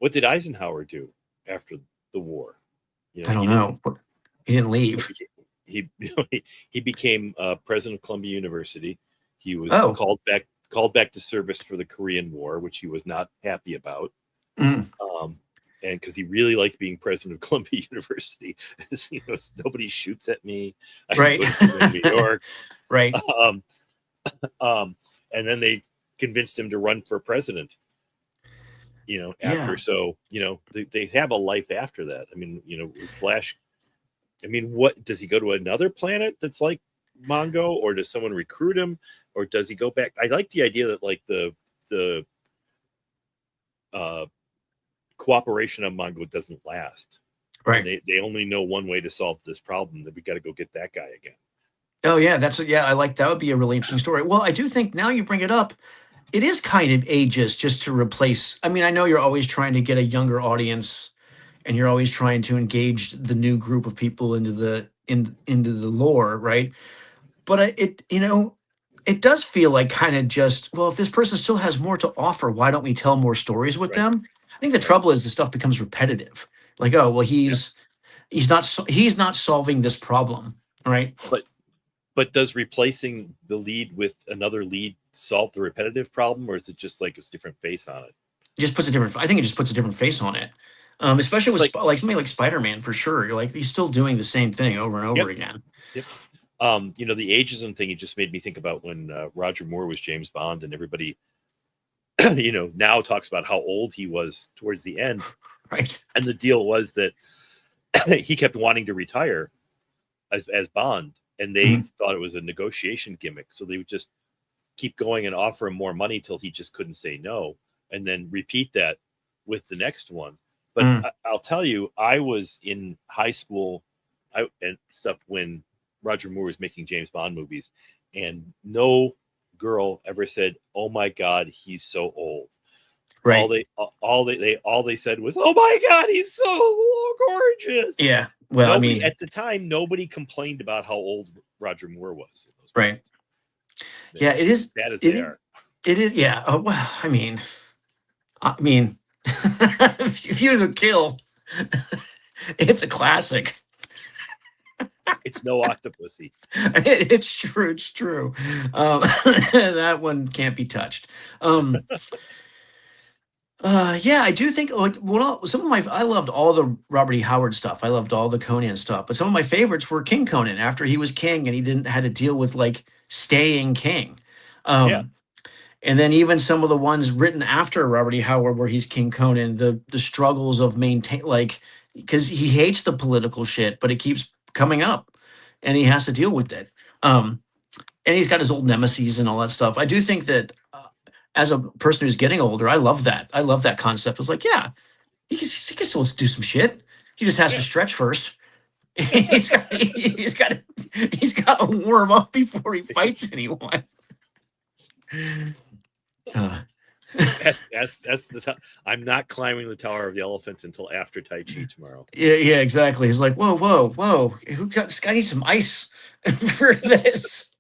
Eisenhower do after the war? I don't know. He didn't leave. He became president of Columbia University. He was called back to service for the Korean War, which he was not happy about. And because he really liked being president of Columbia University, nobody shoots at me. I right. Go to New York. Right. And then they convinced him to run for president. So they have a life after that. I mean, Flash. I mean, what does he go to another planet that's like Mongo, or does someone recruit him, or does he go back? I like the idea that like the cooperation of Mongo doesn't last. Right. They only know one way to solve this problem, that we got to go get that guy again. Oh yeah, I like that. Would be a really interesting story. Well, I do think now you bring it up, it is kind of ageist just to replace. I mean, I know you're always trying to get a younger audience, and you're always trying to engage the new group of people into the lore, right? But it does feel like kind of just, well, if this person still has more to offer, why don't we tell more stories with them? I think the trouble is the stuff becomes repetitive. Like, oh, well, he's not solving this problem, right? But does replacing the lead with another lead solve the repetitive problem, or is it just like a different face on it? It just puts I think it just puts a different face on it. Especially with like something like Spider-Man, for sure. You're like, he's still doing the same thing over and over again. Yep. The ageism thing, it just made me think about when Roger Moore was James Bond, and everybody, now talks about how old he was towards the end. Right. And the deal was that he kept wanting to retire as Bond, and they thought it was a negotiation gimmick. So they would just keep going and offer him more money till he just couldn't say no, and then repeat that with the next one. But I'll tell you, I was in high school and stuff when Roger Moore was making James Bond movies, and no girl ever said, "Oh my God, he's so old." Right. All they said was, "Oh my God, he's so gorgeous." Yeah. Well, nobody, at the time, nobody complained about how old Roger Moore was. Right. Yeah, it is. Bad as they are. It is. Yeah. Well, I mean, if you to kill, it's a classic. It's no Octopussy. It's true. It's true. That one can't be touched. Yeah, I do think like I loved all the Robert E. Howard stuff. I loved all the Conan stuff, but some of my favorites were King Conan after he was king and he didn't had to deal with like staying king. And then even some of the ones written after Robert E. Howard, where he's King Conan, the struggles of maintain, like, because he hates the political shit, but it keeps coming up, and he has to deal with it. And he's got his old nemesis and all that stuff. I do think that as a person who's getting older, I love that. I love that concept. It's like, yeah, he can still do some shit. He just has to stretch first. he's got to warm up before he fights anyone. That's I'm not climbing the Tower of the Elephant until after Tai Chi tomorrow. Yeah, exactly. He's like, whoa. This guy needs some ice. for this.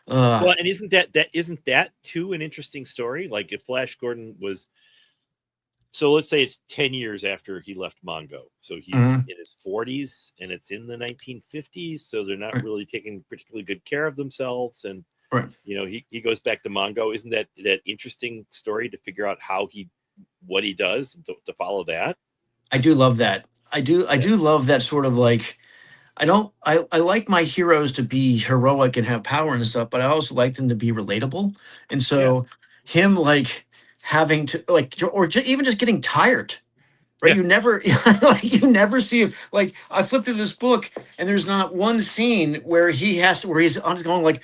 Well, and isn't that too an interesting story? Like if Flash Gordon was, so let's say it's 10 years after he left Mongo. So he's in his 40s and it's in the 1950s. So they're not really taking particularly good care of themselves. And, he goes back to Mongo. Isn't that interesting story to figure out what he does and to follow that? I do love that. I do love that sort of like, I like my heroes to be heroic and have power and stuff, but I also like them to be relatable. And so him like having to like, or even just getting tired, right? You never, you never see him. Like I flipped through this book and there's not one scene where where he's going like,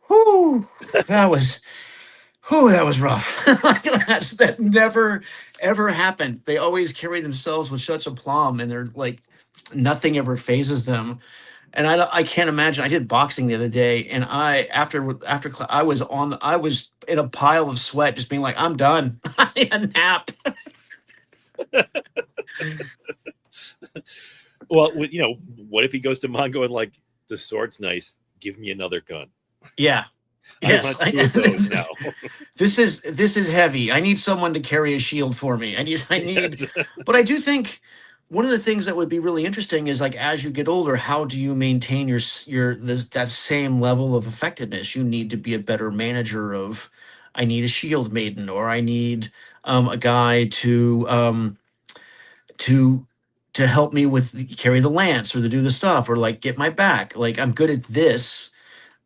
whoo, that was rough. That never ever happened. They always carry themselves with such aplomb, and they're like nothing ever phases them. And I can't imagine. I did boxing the other day, and after I was in a pile of sweat, just being like, I'm done. I need a nap. Well, what if he goes to Mongo and like, the sword's nice, give me another gun. Yeah. Yes, I want 2 of those now. This is heavy. I need someone to carry a shield for me. I need. Yes. But I do think one of the things that would be really interesting is like as you get older, how do you maintain that same level of effectiveness? You need to be a better manager of. I need a shield maiden, or I need a guy to help me with carry the lance or to do the stuff or like get my back. Like I'm good at this,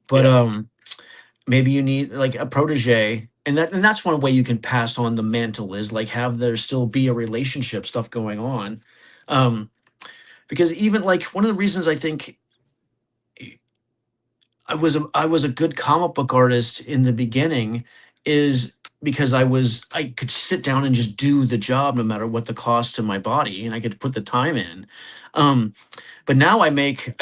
but maybe you need like a protege, and that's one way you can pass on the mantle is like have there still be a relationship stuff going on, because even like one of the reasons I think I was a good comic book artist in the beginning is because I could sit down and just do the job no matter what the cost to my body, and I could put the time in. But now I make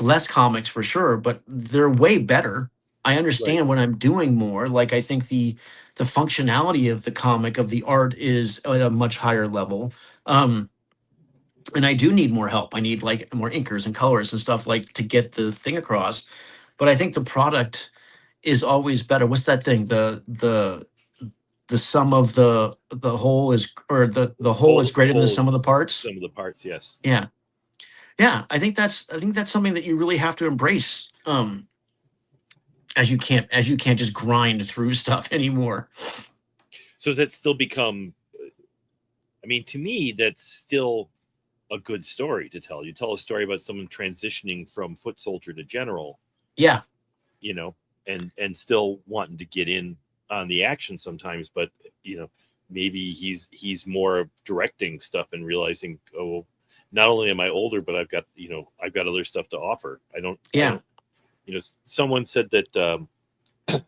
less comics for sure, but they're way better. I understand when I'm doing more. Like I think the functionality of the comic of the art is at a much higher level. And I do need more help. I need like more inkers and colors and stuff like to get the thing across. But I think the product is always better. What's that thing? The sum of the whole is, or the whole is greater than the sum of the parts. Sum of the parts, yes. Yeah. I think that's something that you really have to embrace. As you can't just grind through stuff anymore. So does that still become? I mean, to me, that's still a good story to tell. You tell a story about someone transitioning from foot soldier to general. Yeah. And still wanting to get in on the action sometimes, but maybe he's more of directing stuff and realizing, oh, not only am I older, but I've got other stuff to offer. Someone said that I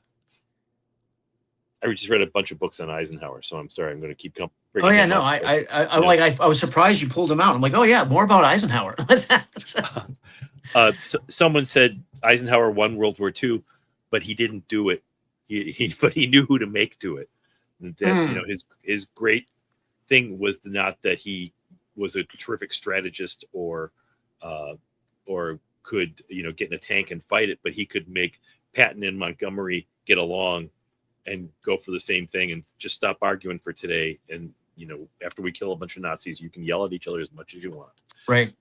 just read a bunch of books on Eisenhower, so I'm sorry, I'm going to keep bringing. Oh yeah, no, I was surprised you pulled him out. I'm like, oh yeah, more about Eisenhower. Someone said Eisenhower won World War II, but he didn't do it. But he knew who to make do it. And that, his great thing was not that he was a terrific strategist or could get in a tank and fight it, but he could make Patton and Montgomery get along and go for the same thing and just stop arguing for today. And after we kill a bunch of Nazis, you can yell at each other as much as you want. Right.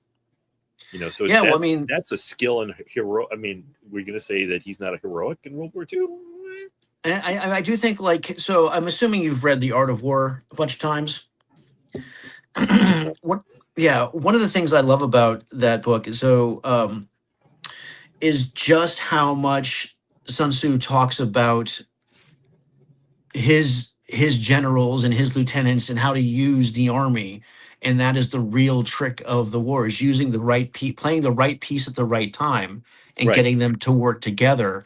So yeah, well, I mean, that's a skill and hero. I mean, we're going to say that he's not a heroic in World War II. And I do think so I'm assuming you've read The Art of War a bunch of times. One of the things I love about that book is just how much Sun Tzu talks about his generals and his lieutenants and how to use the army. And that is the real trick of the war, is using the right playing the right piece at the right time and getting them to work together.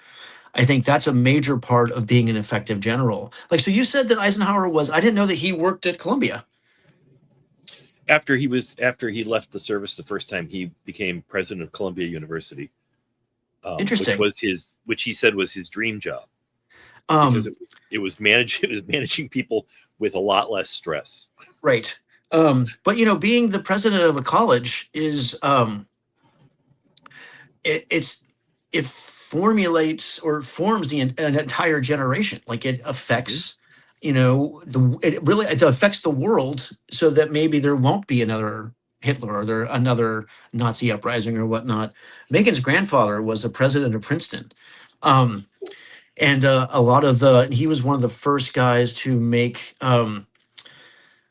I think that's a major part of being an effective general. Like, so you said that Eisenhower I didn't know that he worked at Columbia. After he left the service the first time, he became president of Columbia University. Interesting. Which he said was his dream job. Because it was managing people with a lot less stress. Right. But being the president of a college is it formulates or forms an entire generation. Like it Mhm. affects, it affects the world so that maybe there won't be another Hitler or there another Nazi uprising or whatnot. Megan's grandfather was a president of Princeton. Um, and a lot of he was one of the first guys to make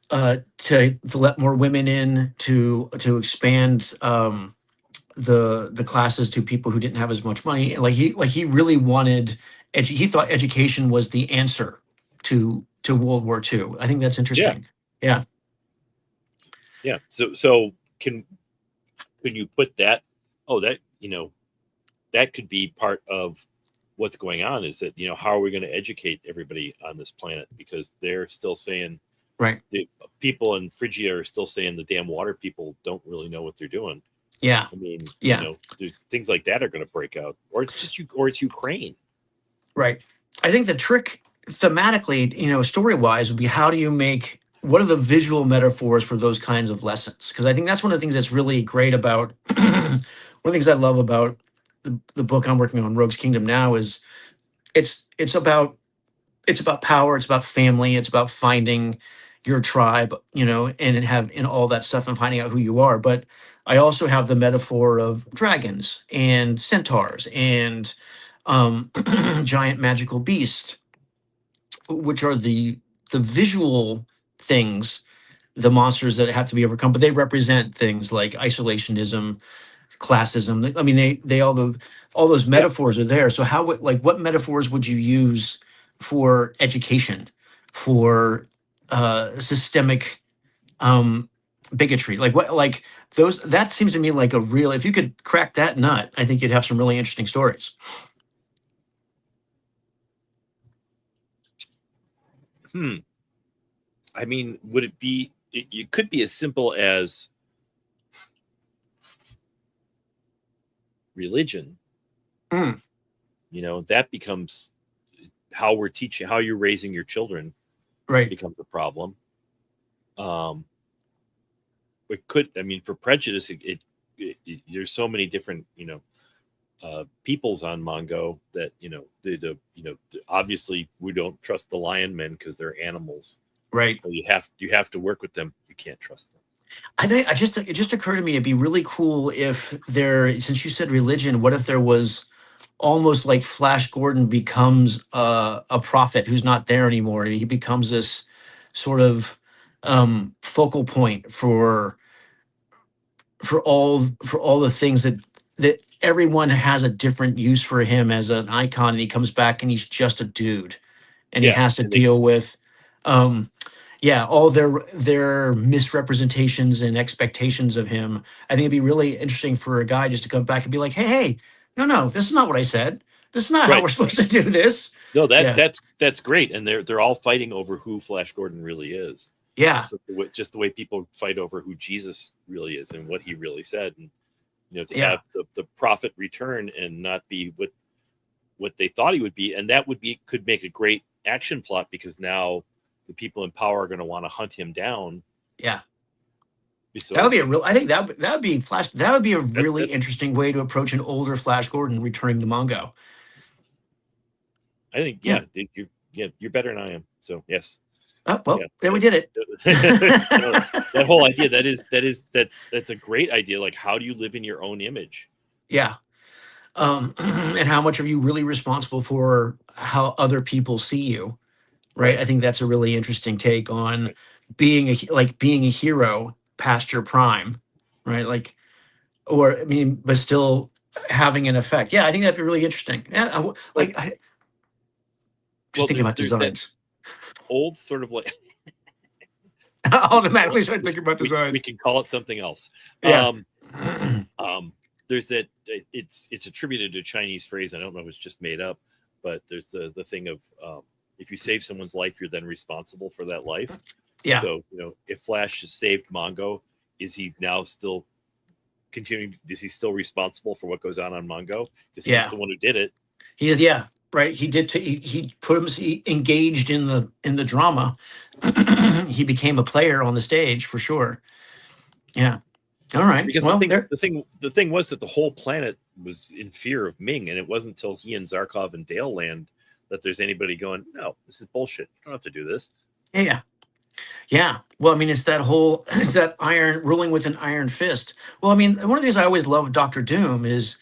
to let more women in, to expand the classes to people who didn't have as much money. Like he really wanted he thought education was the answer to World War II. I think that's Yeah, interesting. Yeah. yeah. So can you put that? Oh, that that could be part of what's going on. Is that how are we going to educate everybody on this planet? Because they're still saying Right. the people in Phrygia are still saying the damn water people don't really know what they're doing. Yeah. I mean, Yeah. there's things like that are going to break out, or it's just or it's Ukraine. Right. I think the trick thematically, story wise, would be how do you make what are the visual metaphors for those kinds of lessons? Because I think that's one of the things that's really great about one of the things I love about the book I'm working on, Rogue's Kingdom now, is it's it's about it's about power, it's about family, it's about finding your tribe, and all that stuff and finding out who you are. But I also have the metaphor of dragons and centaurs and giant magical beast, which are the visual things, the monsters that have to be overcome, but they represent things like isolationism, classism. I mean, they all those Yeah, metaphors are there. So what metaphors would you use for education, for systemic um, bigotry? Like those. That seems to me like a real. If you could crack that nut, I think you'd have some really interesting stories. hmm. I mean, would it be? It could be as simple as religion. Mm, That becomes how we're teaching, how you're raising your children right. becomes a problem. Um, it could, I mean, for prejudice, there's so many different, peoples on Mongo that obviously we don't trust the lion men because they're animals. Right. So you have to work with them. You can't trust them. I think it just occurred to me it'd be really cool if since you said religion, what if there was almost like Flash Gordon becomes a prophet who's not there anymore, and he becomes this sort of focal point for all the things that everyone has a different use for him as an icon, and he comes back and he's just a dude, and he Yeah, has to and they deal with um all their misrepresentations and expectations of him. I think it'd be really interesting for a guy just to come back and be like, hey, no, this is not what I said. This is not how right. we're supposed to do this. No, Yeah. that's great, and they're all fighting over who Flash Gordon really is. Yeah. Just the way people fight over who Jesus really is and what he really said, and to Yeah. have the prophet return and not be what they thought he would be, and that could make a great action plot because now the people in power are going to want to hunt him down. Yeah. That would So be a real. I think that would be Flash. That would be a really that's interesting way to approach an older Flash Gordon returning to Mongo. I think Yeah. you're better than I am. So yes. Oh, well, Yeah. there we did it. That whole idea that's a great idea. Like, how do you live in your own image? Yeah. And how much are you really responsible for how other people see you? Right. Right. I think that's a really interesting take on Right. being a hero past your prime. Right. Or I mean, but still having an effect. Yeah, I think that'd be really interesting. Yeah. Well, Just thinking about there's that designs. old sort of like Automatically start thinking about we designs. can call it something else. Yeah. There's that it's attributed to a Chinese phrase. I don't know if it's just made up, but there's the thing of if you save someone's life, you're then responsible for that life. Yeah. So if Flash has saved Mongo, is he now still continuing? Is he still responsible for what goes on Mongo? Because he's the one who did it. He is. Yeah. Right. He did. He engaged in the drama. He became a player on the stage for sure. Yeah. All right. Because Well, the thing was that the whole planet was in fear of Ming, and it wasn't until he and Zarkov and Dale land that there's anybody going, no, this is bullshit. You don't have to do this. Yeah. Yeah. Well, I mean, it's that whole, it's that ruling with an iron fist. Well, I mean, one of the things I always love Dr. Doom is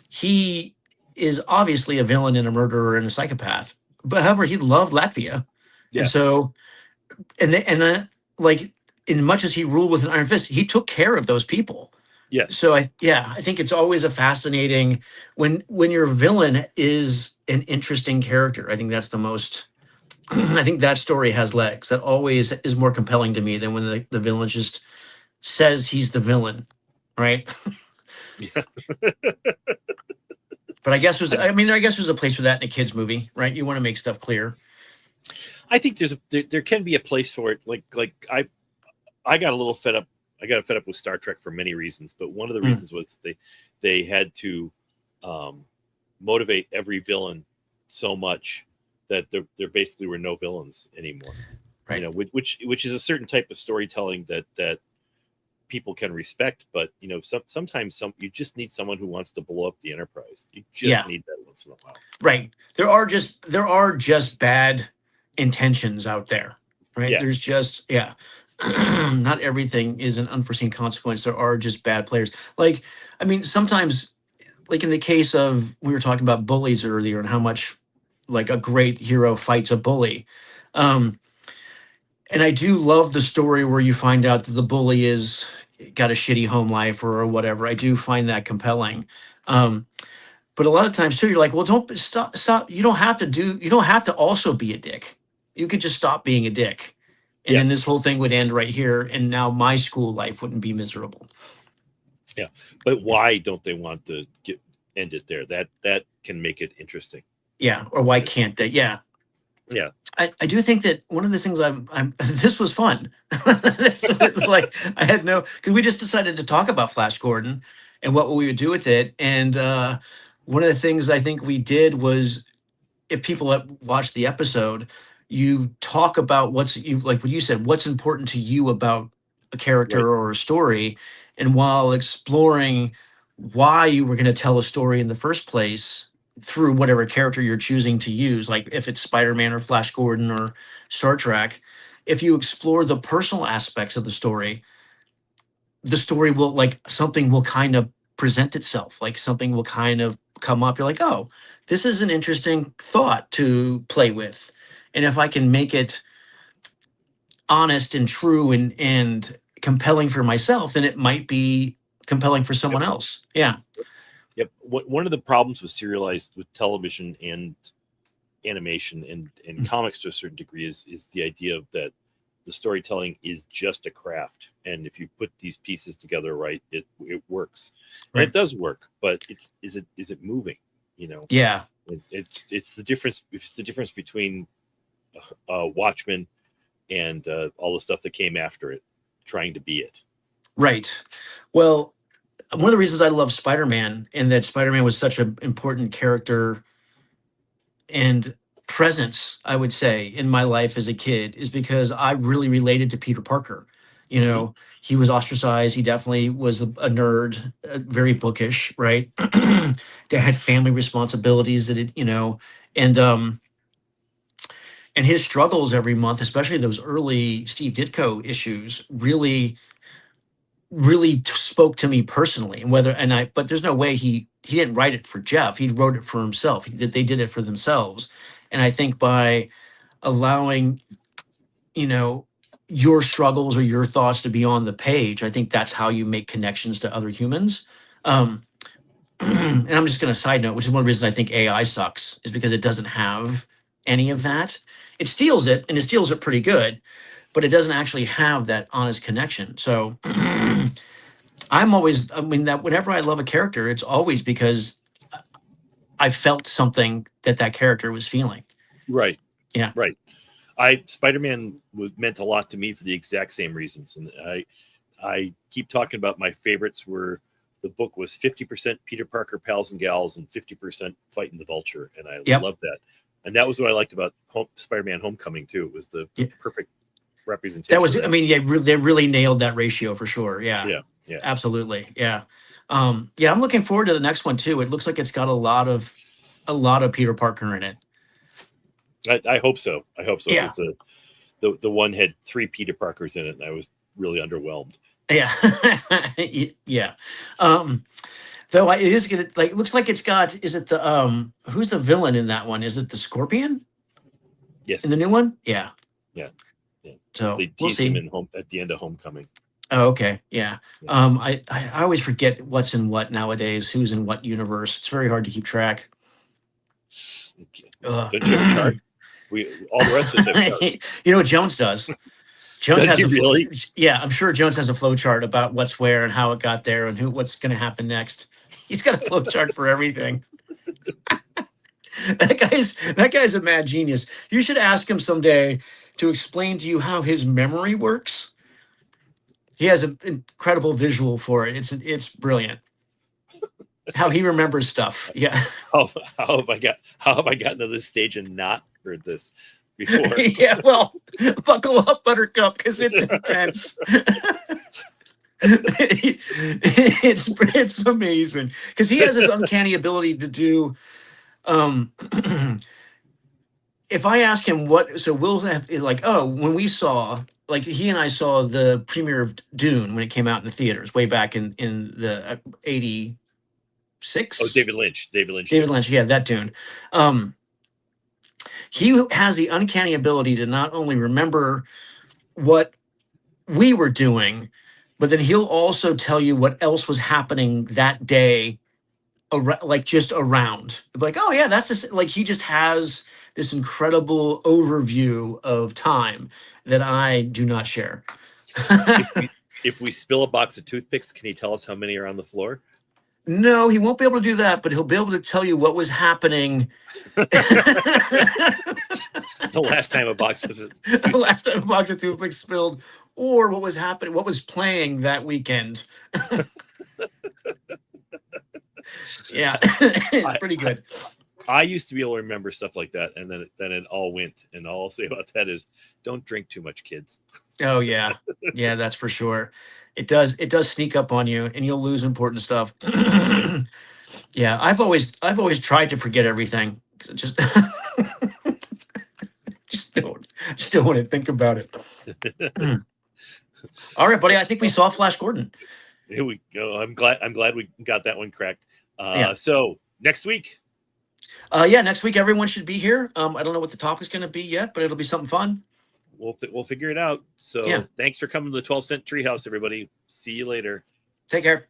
he is obviously a villain and a murderer and a psychopath, but however, he loved Latvia. Yeah. And so, and like, in much as he ruled with an iron fist, he took care of those people. Yes. So I think it's always a fascinating when your villain is an interesting character. I think that's the most, I think that story has legs. That always is more compelling to me than when the villain just says he's the villain, right? Yeah. But I guess there's a place for that in a kids movie, right? You want to make stuff clear. I think there can be a place for it. Like I got a little fed up. I got fed up with Star Trek for many reasons, but one of the reasons was they had to motivate every villain so much that there basically were no villains anymore. Right. You know, which is a certain type of storytelling that people can respect, but you know, sometimes you just need someone who wants to blow up the Enterprise. You just need that once in a while. Right. There are just bad intentions out there. Right. Yeah. There's just not everything is an unforeseen consequence. There are just bad players. Like, I mean, sometimes, like in the case of, we were talking about bullies earlier and how much like a great hero fights a bully. And I do love the story where you find out that the bully is got a shitty home life or whatever. I do find that compelling. But a lot of times too, you're like, well, don't stop. You don't have to also be a dick. You could just stop being a dick. And then this whole thing would end right here. And now my school life wouldn't be miserable. Yeah. But why don't they want to end it there? That can make it interesting. Yeah. Or why can't they? Yeah. Yeah. I do think that one of the things this was fun. It's like because we just decided to talk about Flash Gordon and what we would do with it. And one of the things I think we did was, if people have watched the episode, you talk about like what you said, what's important to you about a character or a story. And while exploring why you were going to tell a story in the first place through whatever character you're choosing to use, like if it's Spider-Man or Flash Gordon or Star Trek, if you explore the personal aspects of the story will, like, something will kind of present itself, like something will kind of come up. You're like, oh, this is an interesting thought to play with. And if I can make it honest and true and compelling for myself, then it might be compelling for someone else. Yeah. Yep. One of the problems with serialized with television and animation and comics to a certain degree is the idea that the storytelling is just a craft, and if you put these pieces together right, it works. And it does work, but is it moving? You know. Yeah. It's the difference. It's the difference between Watchmen and all the stuff that came after it, trying to be it. Right. Well, one of the reasons I love Spider-Man, and that Spider-Man was such an important character and presence, I would say, in my life as a kid, is because I really related to Peter Parker. You know, he was ostracized. He definitely was a nerd, very bookish, right? They had family responsibilities and his struggles every month, especially those early Steve Ditko issues, really spoke to me personally. But there's no way he didn't write it for Jeff. He wrote it for himself. They did it for themselves. And I think by allowing, your struggles or your thoughts to be on the page, I think that's how you make connections to other humans. And I'm just going to side note, which is one of the reasons I think AI sucks, is because it doesn't have any of that. It steals it, and it steals it pretty good, but it doesn't actually have that honest connection. So that whenever I love a character, it's always because I felt something that character was feeling. Right. Yeah. Right. Spider-Man meant a lot to me for the exact same reasons. And I keep talking about my favorites were, the book was 50% Peter Parker pals and gals and 50% fighting the Vulture. And I loved that. And that was what I liked about Spider-Man Homecoming too. It was the perfect representation. That was, they really nailed that ratio for sure. Yeah. Yeah. Yeah. Absolutely. Yeah. Yeah, I'm looking forward to the next one too. It looks like it's got a lot of Peter Parker in it. I hope so. I hope so Yeah. because the one had 3 Peter Parkers in it, and I was really underwhelmed. Yeah. Yeah. Though it is gonna like it looks like it's got is it the who's the villain in that one? Is it the Scorpion Yes. in the new one? Yeah. Yeah. Yeah. So They we'll teased him see. in at the end of Homecoming. Oh, okay. Yeah. Yeah. I always forget what's in what nowadays, who's in what universe. It's very hard to keep track. Don't you have a chart? All the rest of us have charts. You know what Jones does? Jones Does has he really? Yeah, I'm sure Jones has a flow chart about what's where and how it got there and what's going to happen next. He's got a flow chart for everything. That guy's a mad genius. You should ask him someday to explain to you how his memory works. He has an incredible visual for it. It's brilliant. How he remembers stuff. Yeah. How have I gotten to this stage and not heard this before? Yeah, well, buckle up, Buttercup, because it's intense. It's amazing because he has this uncanny ability to do. If I ask him what, so we'll have like, oh, when we saw, like, he and I saw the premiere of Dune when it came out in the theaters way back in the 86. Oh, David Lynch. David Lynch. Yeah, that Dune. He has the uncanny ability to not only remember what we were doing, but then he'll also tell you what else was happening that day, like just around. Like, oh yeah, that's this. Like he just has this incredible overview of time that I do not share. If we spill a box of toothpicks, can he tell us how many are on the floor? No, he won't be able to do that, but he'll be able to tell you what was happening. The last time a box of toothpicks spilled, or what was happening, what was playing that weekend. Yeah, it's pretty good. I used to be able to remember stuff like that, and then it all went. And all I'll say about that is, don't drink too much, kids. Oh yeah, yeah, that's for sure. It does sneak up on you, and you'll lose important stuff. Yeah, I've always tried to forget everything. Just just don't want to think about it. All right, buddy. I think we saw Flash Gordon. Here we go. I'm glad we got that one correct. Yeah. So next week. Yeah, next week everyone should be here. I don't know what the topic's going to be yet, but it'll be something fun. We'll figure it out. So yeah. Thanks for coming to the 12 Cent Treehouse, everybody. See you later. Take care.